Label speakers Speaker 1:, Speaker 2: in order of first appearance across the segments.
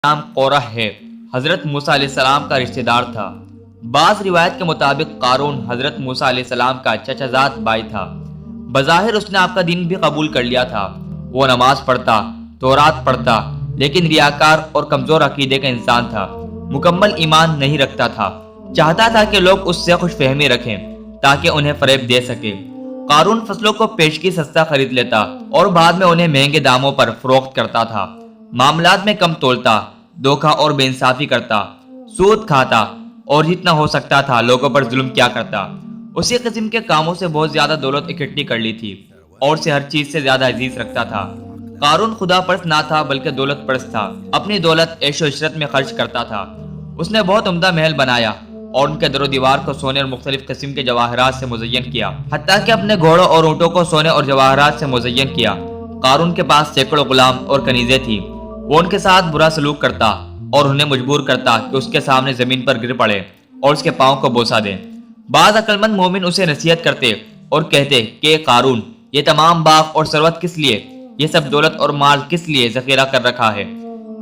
Speaker 1: नाम कोरह है, हजरत मूसा अलैहिस्सलाम का रिश्तेदार था। बाज रिवायत के मुताबिक कारून हजरत मूसा अलैहिस्सलाम का चचाजाद भाई था। बज़ाहिर उसने आपका दीन भी कबूल कर लिया था। वो नमाज पढ़ता, तौरात पढ़ता, लेकिन रियाकार और कमजोर अकीदे का इंसान था। मुकम्मल ईमान नहीं रखता था। चाहता था कि लोग उससे खुशफहमी रखें ताकि उन्हें फरेब दे सके। कारून फसलों को पेशगी सस्ता खरीद लेता और बाद में उन्हें महंगे दामों पर फरोख्त करता था। मामलात में कम तोलता, धोखा और बेइंसाफी करता, सूद खाता और जितना हो सकता था लोगों पर जुल्म किया करता। उसी किस्म के कामों से बहुत ज्यादा दौलत इकट्ठी कर ली थी और से हर चीज से ज्यादा अजीज रखता था। कारून खुदा परस्त ना था बल्कि दौलत परस्त था। अपनी दौलत ऐशो इशरत में खर्च करता था। उसने बहुत उम्दा महल बनाया और उनके दरो दीवार को सोने और मुख्तलिफ किस्म के जवाहरात से मुज़य्यन किया। हत्ता कि अपने घोड़ों और ऊँटों को सोने और जवाहरात से मुज़य्यन किया। कारून के पास सैकड़ों गुलाम और कनीज़ें थी। वो उनके साथ बुरा सलूक करता और उन्हें मजबूर करता कि उसके सामने जमीन पर गिर पड़े और उसके पाँव को बोसा दे। बाज़ अक्लमंद मोमिन उसे नसीहत करते और कहते कि कारून, ये तमाम बाग और सरवत किस लिए, ये सब दौलत और माल किस लिए जखीरा कर रखा है?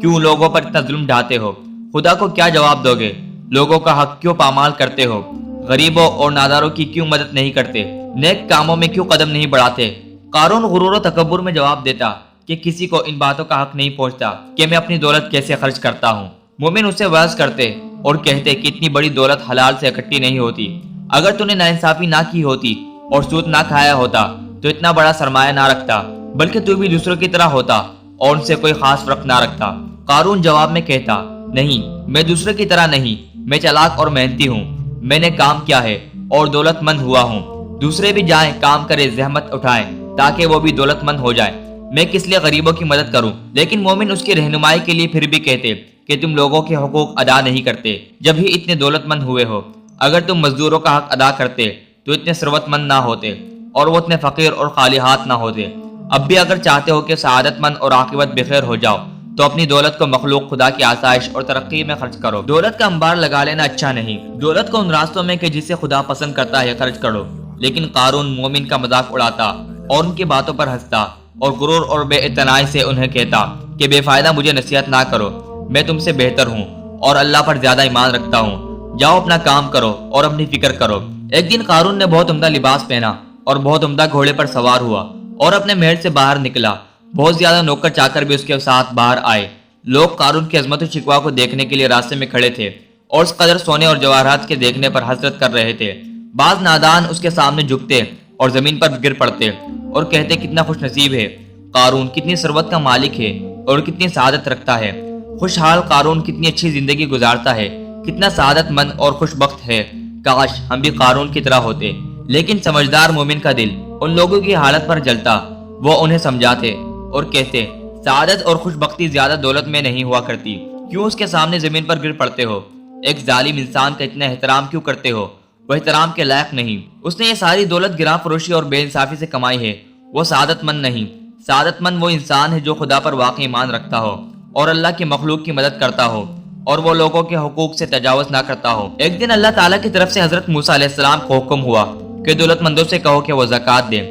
Speaker 1: क्यों लोगों पर इतना जुल्म ढाते हो? खुदा को क्या जवाब दोगे? लोगों का हक क्यों पामाल करते हो? गरीबों और नादारों की क्यों मदद नहीं करते? नेक कामों में क्यों कदम नहीं बढ़ाते? कारून गुरूर और तकब्बुर में जवाब देता कि किसी को इन बातों का हक नहीं पहुंचता कि मैं अपनी दौलत कैसे खर्च करता हूँ। मोमिन उसे वाज करते और कहते कि इतनी बड़ी दौलत हलाल से इकट्ठी नहीं होती। अगर तूने नाइंसाफी ना की होती और सूद ना खाया होता तो इतना बड़ा सरमाया ना रखता, बल्कि तू भी दूसरों की तरह होता और उनसे कोई खास फर्क ना रखता। कारून जवाब में कहता, नहीं, मैं दूसरों की तरह नहीं, मैं चालाक और मेहनती हूँ। मैंने काम किया है और दौलतमंद हुआ हूँ। दूसरे भी जाएं, काम करें, जहमत उठाएं ताकि वो भी दौलतमंद हो जाएं। मैं किस लिए गरीबों की मदद करूं? लेकिन मोमिन उसकी रहनुमाई के लिए फिर भी कहते कि तुम लोगों के हुकूक अदा नहीं करते जब ही इतने दौलतमंद हुए हो। अगर तुम मजदूरों का हक अदा करते तो इतने सरवतमंद ना होते और वो इतने फकीर और खाली हाथ ना होते। अब भी अगर चाहते हो कि सआदतमंद और आकिबत बेखैर हो जाओ तो अपनी दौलत को मखलूक खुदा की आसाइश और तरक्की में खर्च करो। दौलत का अंबार लगा लेना अच्छा नहीं। दौलत को उन रास्तों में कि जिसे खुदा पसंद करता है खर्च करो। लेकिन कारून मोमिन का मजाक उड़ाता और उनकी बातों पर हंसता और गुरूर और बेइतनाई से उन्हें कहता कि बेफायदा मुझे नसीहत ना करो, मैं तुमसे बेहतर हूँ और अल्लाह पर ज्यादा ईमान रखता हूँ। जाओ अपना काम करो और अपनी फिक्र करो। एक दिन कारून ने बहुत उम्दा लिबास पहना और बहुत उम्दा घोड़े पर सवार हुआ और अपने महल से बाहर निकला। बहुत ज्यादा नौकर चाकर भी उसके साथ बाहर आए। लोग कारून की अजमत शिकवा को देखने के लिए रास्ते में खड़े थे और उस कदर सोने और जवाहरात के देखने पर हसरत कर रहे थे। बाज नादान उसके सामने झुकते और जमीन पर गिर पड़ते और कहते कितना खुश नसीब है कारून, कितनी सरवत का मालिक है और कितनी सआदत रखता है। खुशहाल कारून कितनी अच्छी जिंदगी गुजारता है, कितना सआदतमंद और खुशबख्त है। काश हम भी कारून की तरह होते। लेकिन समझदार मोमिन का दिल उन लोगों की हालत पर जलता। वो उन्हें समझाते और कहते सआदत और खुशबख्ती ज्यादा दौलत में नहीं हुआ करती। क्यों उसके सामने जमीन पर गिर पड़ते हो? एक जालिम इंसान का इतना एहतराम क्यों करते हो? वह एहतराम के लायक नहीं। उसने ये सारी दौलत गिरा फरोशी और बेइंसाफी से कमाई है। वो सआदतमंद नहीं। सआदतमंद वो इंसान है जो खुदा पर वाकई ईमान रखता हो और अल्लाह की मखलूक की मदद करता हो और वो लोगों के हुकूक से तजावुज ना करता हो। एक दिन अल्लाह ताला की तरफ से हजरत मूसा अलैहिस्सलाम को हुक्म हुआ कि दौलतमंदों से कहो कि वो ज़कात दें।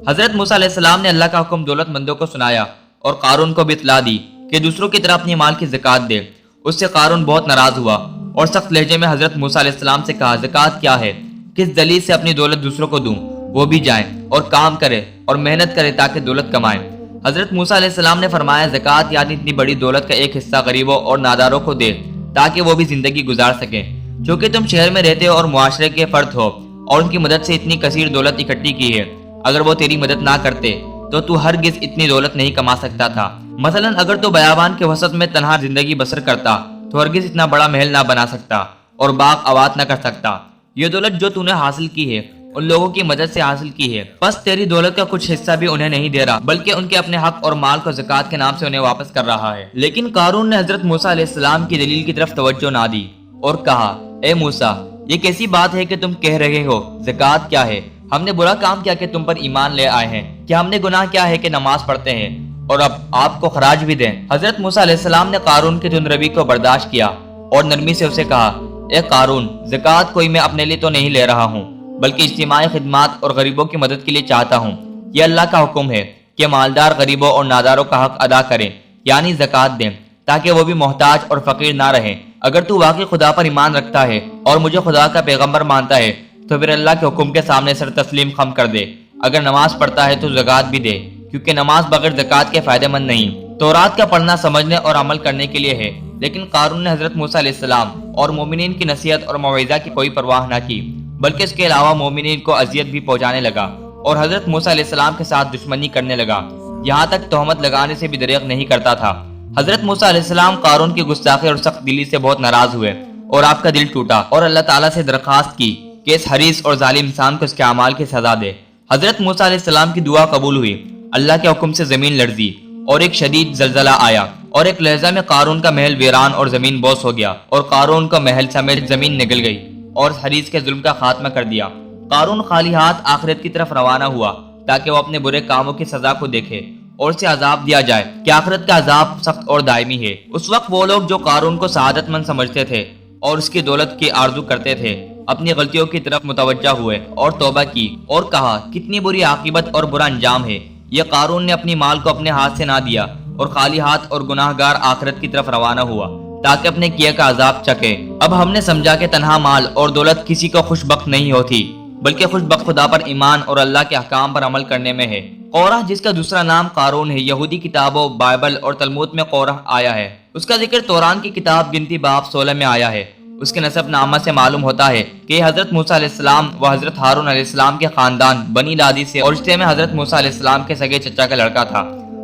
Speaker 1: हजरत मूसा अलैहिस्सलाम ने अल्लाह का हुक्म दौलतमंदों को सुनाया और कारून को भी इत्तला दी कि दूसरों की तरह अपनी माल की ज़कात दे। उससे कारून बहुत नाराज हुआ और सख्त लहजे में हजरत मूसा अलैहिस्सलाम से कहा, ज़कात क्या है? किस दलील से अपनी दौलत दूसरों को दूं? वो भी जाएं और काम करे और मेहनत करे ताकि दौलत कमाएं। हजरत मूसा अलैहिस्सलाम ने फरमाया, ज़कात यानी इतनी बड़ी दौलत का एक हिस्सा गरीबों और नादारों को दे ताकि वो भी जिंदगी गुजार सकें। क्योंकि तुम शहर में रहते हो और मुआशरे के फर्द हो और उनकी मदद से इतनी कसीर दौलत इकट्ठी की है। अगर वो तेरी मदद ना करते तो तू हरगिज इतनी दौलत नहीं कमा सकता था। मसलन अगर तू बयाबान के वसत में तन्हा जिंदगी बसर करता तो हरगिज इतना बड़ा महल ना बना सकता और बाग आबाद ना कर सकता। ये दौलत जो तूने हासिल की है उन लोगों की मदद से हासिल की है। बस तेरी दौलत का कुछ हिस्सा भी उन्हें नहीं दे रहा बल्कि उनके अपने हक और माल को ज़कात के नाम से उन्हें वापस कर रहा है। लेकिन कारून ने हजरत मूसा अलैहिस्सलाम की दलील की तरफ तवज्जो ना दी और कहा, ए मूसा, ये कैसी बात है कि तुम कह रहे हो ज़कात क्या है? हमने बुरा काम किया कि तुम पर ईमान ले आए हैं? क्या हमने गुनाह किया है कि नमाज पढ़ते हैं और अब आपको खराज भी दें? हजरत मूसा अलैहिस्सलाम ने कारून की धुंधरवी को बर्दाश्त किया और नरमी से उसे कहा, ए कारून, ज़कात कोई मैं अपने लिए तो नहीं ले रहा हूँ बल्कि इज्तिमाई खिदमत और गरीबों की मदद के लिए चाहता हूँ। यह अल्लाह का हुक्म है कि मालदार गरीबों और नादारों का हक अदा करें यानी ज़कात दें تاکہ وہ بھی محتاج اور فقیر نہ رہیں۔ اگر تو واقعی خدا پر ایمان رکھتا ہے اور مجھے خدا کا پیغمبر مانتا ہے تو پھر اللہ کے حکم کے سامنے سر تسلیم خم کر دے۔ اگر نماز پڑھتا ہے تو زکوٰۃ بھی دے، کیونکہ نماز بغیر زکوٰۃ کے فائدہ مند نہیں۔ تورات کا پڑھنا سمجھنے اور عمل کرنے کے لیے ہے، لیکن قارون نے حضرت موسیٰ علیہ السلام اور مومنین کی نصیحت اور موعظہ کی کوئی پرواہ نہ کی، بلکہ اس کے علاوہ مومنین کو اذیت بھی پہنچانے لگا اور حضرت موسیٰ علیہ السلام کے ساتھ دشمنی کرنے لگا، یہاں تک تہمت لگانے سے بھی دریغ نہیں کرتا تھا۔ حضرت موسیٰ علیہ السلام قارون کی گستاخی اور سخت دلی سے بہت ناراض ہوئے اور آپ کا دل ٹوٹا اور اللہ تعالیٰ سے درخواست کی کہ اس حریص اور ظالم انسان کو اس کے اعمال کی سزا دے۔ حضرت موسیٰ علیہ السلام کی دعا قبول ہوئی، اللہ کے حکم سے زمین لرزی اور ایک شدید زلزلہ آیا اور ایک لہجہ میں قارون کا محل ویران اور زمین بوس ہو گیا اور قارون کا محل سمیت زمین نگل گئی اور حریص کے ظلم کا خاتمہ کر دیا۔ قارون خالی ہاتھ آخرت کی طرف روانہ ہوا تاکہ وہ اپنے برے کاموں کی سزا کو دیکھے اور اسے عذاب دیا جائے کہ آخرت کا عذاب سخت اور دائمی ہے۔ اس وقت وہ لوگ جو قارون کو سعادت مند سمجھتے تھے اور اس کی دولت کی آرزو کرتے تھے اپنی غلطیوں کی طرف متوجہ ہوئے اور توبہ کی اور کہا کتنی بری عاقبت اور برا انجام ہے۔ یہ قارون نے اپنی مال کو اپنے ہاتھ سے نہ دیا اور خالی ہاتھ اور گناہ گار آخرت کی طرف روانہ ہوا تاکہ اپنے کیے کا عذاب چکے۔ اب ہم نے سمجھا کہ تنہا مال اور دولت کسی کو خوش بخت نہیں ہوتی، بلکہ خوش بخت خدا پر ایمان اور اللہ کے احکام پر عمل کرنے میں ہے۔ قورہ جس کا دوسرا نام قارون ہے، یہودی کتابوں بائبل اور تلمود میں قورہ آیا ہے۔ اس کا ذکر توران کی کتاب گنتی باب 16 میں آیا ہے۔ اس کے نسب نامہ سے معلوم ہوتا ہے کہ یہ حضرت موسیٰ علیہ السلام و حضرت ہارون علیہ السلام کے خاندان بنی لادی سے اور رشتے میں حضرت موسیٰ علیہ السلام کے سگے چچا کا لڑکا تھا۔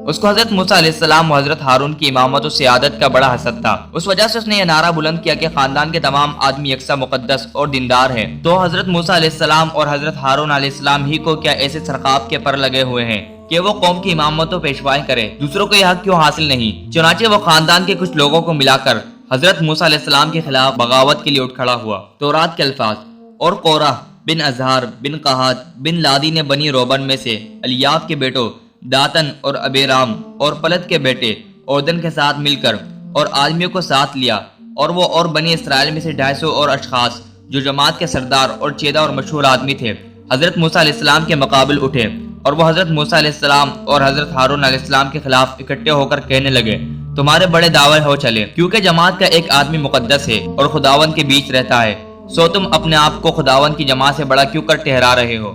Speaker 1: اس کو حضرت موسیٰ علیہ السلام و حضرت ہارون کی امامت و سیادت کا بڑا حسد تھا۔ اس وجہ سے اس نے یہ نعرہ بلند کیا کہ خاندان کے تمام آدمی یکساں مقدس اور دیندار ہیں، تو حضرت موسیٰ علیہ السلام اور حضرت ہارون علیہ السلام ہی کو کیا ایسے سرخاب کے پر لگے ہوئے ہیں کہ وہ قوم کی امامت و پیشوائی کرے، دوسروں کو یہ حق کیوں حاصل نہیں؟ چنانچہ وہ خاندان کے کچھ لوگوں کو ملا کر حضرت موسیٰ علیہ السلام کے خلاف بغاوت کے لیے اٹھ کھڑا ہوا۔ تورات کے الفاظ: اور قورہ بن ازہار بن قہات بن لادی نے بنی روبن میں سے الیاب کے بیٹوں داتن اور ابیرام اور پلت کے بیٹے اوردن کے ساتھ مل کر اور آدمیوں کو ساتھ لیا، اور وہ اور بنی اسرائیل میں سے 250 اور اشخاص جو جماعت کے سردار اور چیدہ اور مشہور آدمی تھے حضرت موسیٰ علیہ السلام کے مقابل اٹھے، اور وہ حضرت موسیٰ علیہ السلام اور حضرت ہارون علیہ السلام کے خلاف اکٹھے ہو کر کہنے لگے تمہارے بڑے دعوے ہو چلے، کیونکہ جماعت کا ایک آدمی مقدس ہے اور خداوند کے بیچ رہتا ہے، سو تم اپنے آپ کو خداوند کی جماعت سے بڑا کیوں کر ٹھہرا رہے ہو؟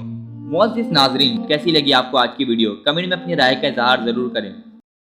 Speaker 1: معزز ناظرین، کیسی لگی آپ کو آج کی ویڈیو؟ کمنٹ میں اپنی رائے کا اظہار ضرور کریں۔